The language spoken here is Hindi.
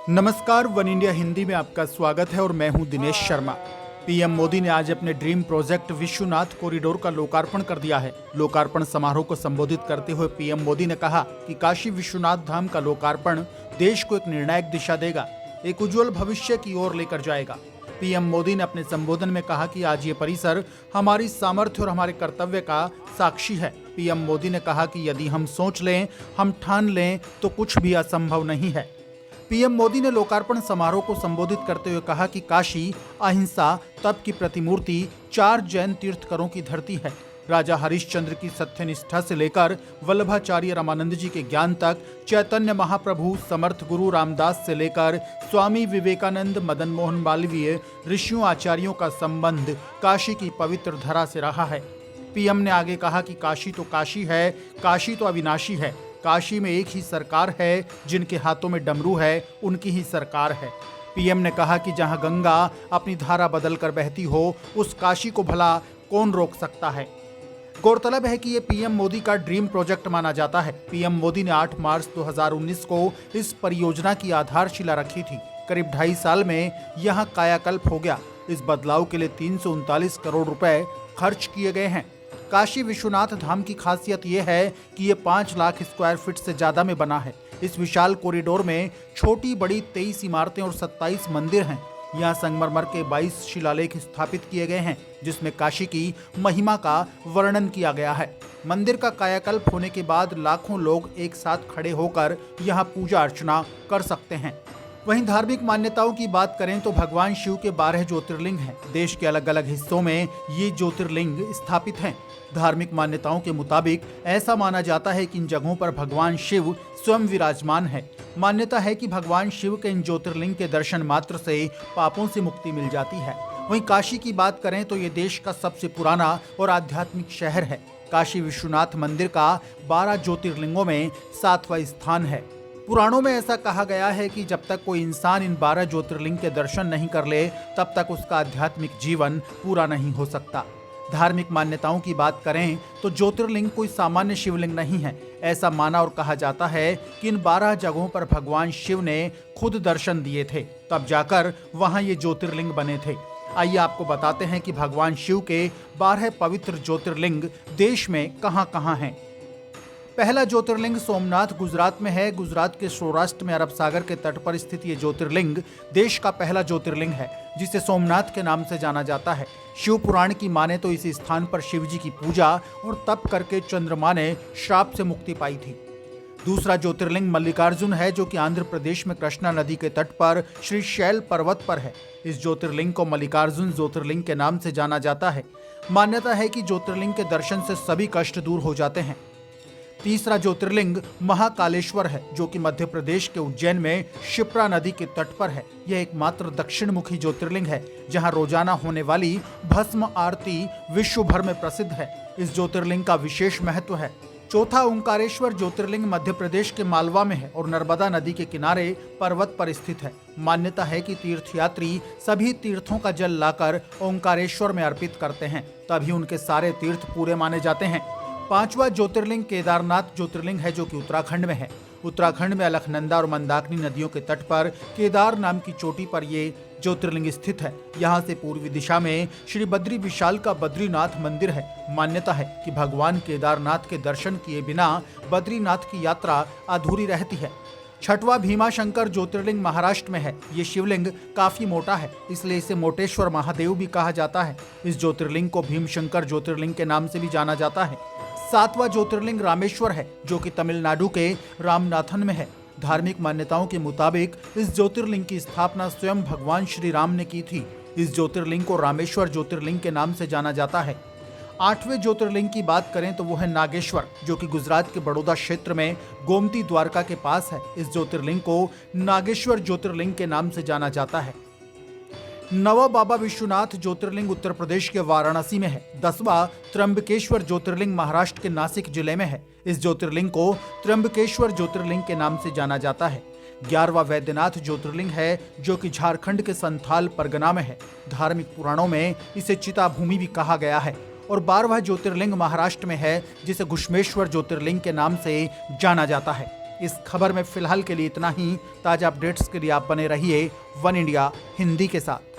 नमस्कार, वन इंडिया हिंदी में आपका स्वागत है और मैं हूं दिनेश शर्मा। पीएम मोदी ने आज अपने ड्रीम प्रोजेक्ट विश्वनाथ कॉरिडोर का लोकार्पण कर दिया है। लोकार्पण समारोह को संबोधित करते हुए पीएम मोदी ने कहा कि काशी विश्वनाथ धाम का लोकार्पण देश को एक निर्णायक दिशा देगा, एक उज्जवल भविष्य की ओर लेकर जाएगा। पीएम मोदी ने अपने संबोधन में कहा कि आज ये परिसर हमारी सामर्थ्य और हमारे कर्तव्य का साक्षी है। पीएम मोदी ने कहा कि यदि हम सोच लें, हम ठान लें तो कुछ भी असंभव नहीं है। पीएम मोदी ने लोकार्पण समारोह को संबोधित करते हुए कहा कि काशी अहिंसा तप की प्रतिमूर्ति 4 जैन तीर्थकरों की धरती है। राजा हरिश्चंद्र की सत्यनिष्ठा से लेकर वल्लभाचार्य रामानंद जी के ज्ञान तक, चैतन्य महाप्रभु, समर्थ गुरु रामदास से लेकर स्वामी विवेकानंद, मदन मोहन मालवीय, ऋषियों आचार्यों का संबंध काशी की पवित्र धरा से रहा है। पीएम ने आगे कहा कि काशी तो काशी है, काशी तो अविनाशी है। काशी में एक ही सरकार है, जिनके हाथों में डमरू है उनकी ही सरकार है। पीएम ने कहा कि जहां गंगा अपनी धारा बदलकर बहती हो, उस काशी को भला कौन रोक सकता है। गौरतलब है कि ये पीएम मोदी का ड्रीम प्रोजेक्ट माना जाता है। पीएम मोदी ने 8 मार्च 2019 को इस परियोजना की आधारशिला रखी थी। करीब 2.5 साल में यहाँ कायाकल्प हो गया। इस बदलाव के लिए 339 करोड़ रुपए खर्च किए गए हैं। काशी विश्वनाथ धाम की खासियत यह है कि ये 5 लाख स्क्वायर फीट से ज्यादा में बना है। इस विशाल कॉरिडोर में छोटी बड़ी 23 इमारतें और 27 मंदिर हैं। यहाँ संगमरमर के 22 शिलालेख स्थापित किए गए हैं, जिसमें काशी की महिमा का वर्णन किया गया है। मंदिर का कायाकल्प होने के बाद लाखों लोग एक साथ खड़े होकर यहाँ पूजा अर्चना कर सकते हैं। वहीं धार्मिक मान्यताओं की बात करें तो भगवान शिव के 12 ज्योतिर्लिंग हैं। देश के अलग अलग हिस्सों में ये ज्योतिर्लिंग स्थापित हैं। धार्मिक मान्यताओं के मुताबिक ऐसा माना जाता है कि इन जगहों पर भगवान शिव स्वयं विराजमान है। मान्यता है कि भगवान शिव के इन ज्योतिर्लिंग के दर्शन मात्र से पापों से मुक्ति मिल जाती है। वहीं काशी की बात करें तो ये देश का सबसे पुराना और आध्यात्मिक शहर है। काशी विश्वनाथ मंदिर का 12 ज्योतिर्लिंगों में 7वां स्थान है। पुराणों में ऐसा कहा गया है कि जब तक कोई इंसान इन 12 ज्योतिर्लिंग के दर्शन नहीं कर ले, तब तक उसका आध्यात्मिक जीवन पूरा नहीं हो सकता। धार्मिक मान्यताओं की बात करें तो ज्योतिर्लिंग कोई सामान्य शिवलिंग नहीं है। ऐसा माना और कहा जाता है कि इन 12 जगहों पर भगवान शिव ने खुद दर्शन दिए थे, तब जाकर वहां ये ज्योतिर्लिंग बने थे। आइए आपको बताते हैं कि भगवान शिव के 12 पवित्र ज्योतिर्लिंग देश में कहां-कहां हैं। पहला ज्योतिर्लिंग सोमनाथ गुजरात में है। गुजरात के सौराष्ट्र में अरब सागर के तट पर स्थित ये ज्योतिर्लिंग देश का पहला ज्योतिर्लिंग है, जिसे सोमनाथ के नाम से जाना जाता है। शिव पुराण की माने तो इस स्थान पर शिव जी की पूजा और तप करके चंद्रमा ने श्राप से मुक्ति पाई थी। दूसरा ज्योतिर्लिंग मल्लिकार्जुन है, जो कि आंध्र प्रदेश में कृष्णा नदी के तट पर श्री शैल पर्वत पर है। इस ज्योतिर्लिंग को मल्लिकार्जुन ज्योतिर्लिंग के नाम से जाना जाता है। मान्यता है कि ज्योतिर्लिंग के दर्शन से सभी कष्ट दूर हो जाते हैं। तीसरा ज्योतिर्लिंग महाकालेश्वर है, जो कि मध्य प्रदेश के उज्जैन में शिप्रा नदी के तट पर है। यह एकमात्र दक्षिण मुखी ज्योतिर्लिंग है, जहां रोजाना होने वाली भस्म आरती विश्व भर में प्रसिद्ध है। इस ज्योतिर्लिंग का विशेष महत्व है। चौथा ओंकारेश्वर ज्योतिर्लिंग मध्य प्रदेश के मालवा में है और नर्मदा नदी के किनारे पर्वत पर स्थित है। मान्यता है कि तीर्थयात्री सभी तीर्थों का जल लाकर ओंकारेश्वर में अर्पित करते हैं, तभी उनके सारे तीर्थ पूरे माने जाते हैं। पांचवा ज्योतिर्लिंग केदारनाथ ज्योतिर्लिंग है, जो कि उत्तराखंड में है। उत्तराखंड में अलकनंदा और मंदाकिनी नदियों के तट पर केदार नाम की चोटी पर ये ज्योतिर्लिंग स्थित है। यहाँ से पूर्वी दिशा में श्री बद्री विशाल का बद्रीनाथ मंदिर है। मान्यता है कि भगवान केदारनाथ के दर्शन किए बिना बद्रीनाथ की यात्रा अधूरी रहती है। छठवां भीमाशंकर ज्योतिर्लिंग महाराष्ट्र में है। ये शिवलिंग काफी मोटा है, इसलिए इसे मोटेश्वर महादेव भी कहा जाता है। इस ज्योतिर्लिंग को भीमशंकर ज्योतिर्लिंग के नाम से भी जाना जाता है। 7वां ज्योतिर्लिंग रामेश्वर है, जो कि तमिलनाडु के रामनाथन में है। धार्मिक मान्यताओं के मुताबिक इस ज्योतिर्लिंग की स्थापना स्वयं भगवान श्री राम ने की थी। इस ज्योतिर्लिंग को रामेश्वर ज्योतिर्लिंग के नाम से जाना जाता है। 8वें ज्योतिर्लिंग की बात करें तो वो है नागेश्वर, जो कि गुजरात के बड़ौदा क्षेत्र में गोमती द्वारका के पास है। इस ज्योतिर्लिंग को नागेश्वर ज्योतिर्लिंग के नाम से जाना जाता है। 9वां बाबा विश्वनाथ ज्योतिर्लिंग उत्तर प्रदेश के वाराणसी में है। 10वां त्र्यंबकेश्वर ज्योतिर्लिंग महाराष्ट्र के नासिक जिले में है। इस ज्योतिर्लिंग को त्र्यंबकेश्वर ज्योतिर्लिंग के नाम से जाना जाता है। 11वां वैद्यनाथ ज्योतिर्लिंग है, जो कि झारखंड के संथाल परगना में है। धार्मिक पुराणों में इसे चिता भूमि भी कहा गया है। और 12वां ज्योतिर्लिंग महाराष्ट्र में है, जिसे घुश्मेश्वर ज्योतिर्लिंग के नाम से जाना जाता है। इस खबर में फिलहाल के लिए इतना ही। ताजा अपडेट्स के लिए आप बने रहिए वन इंडिया हिंदी के साथ।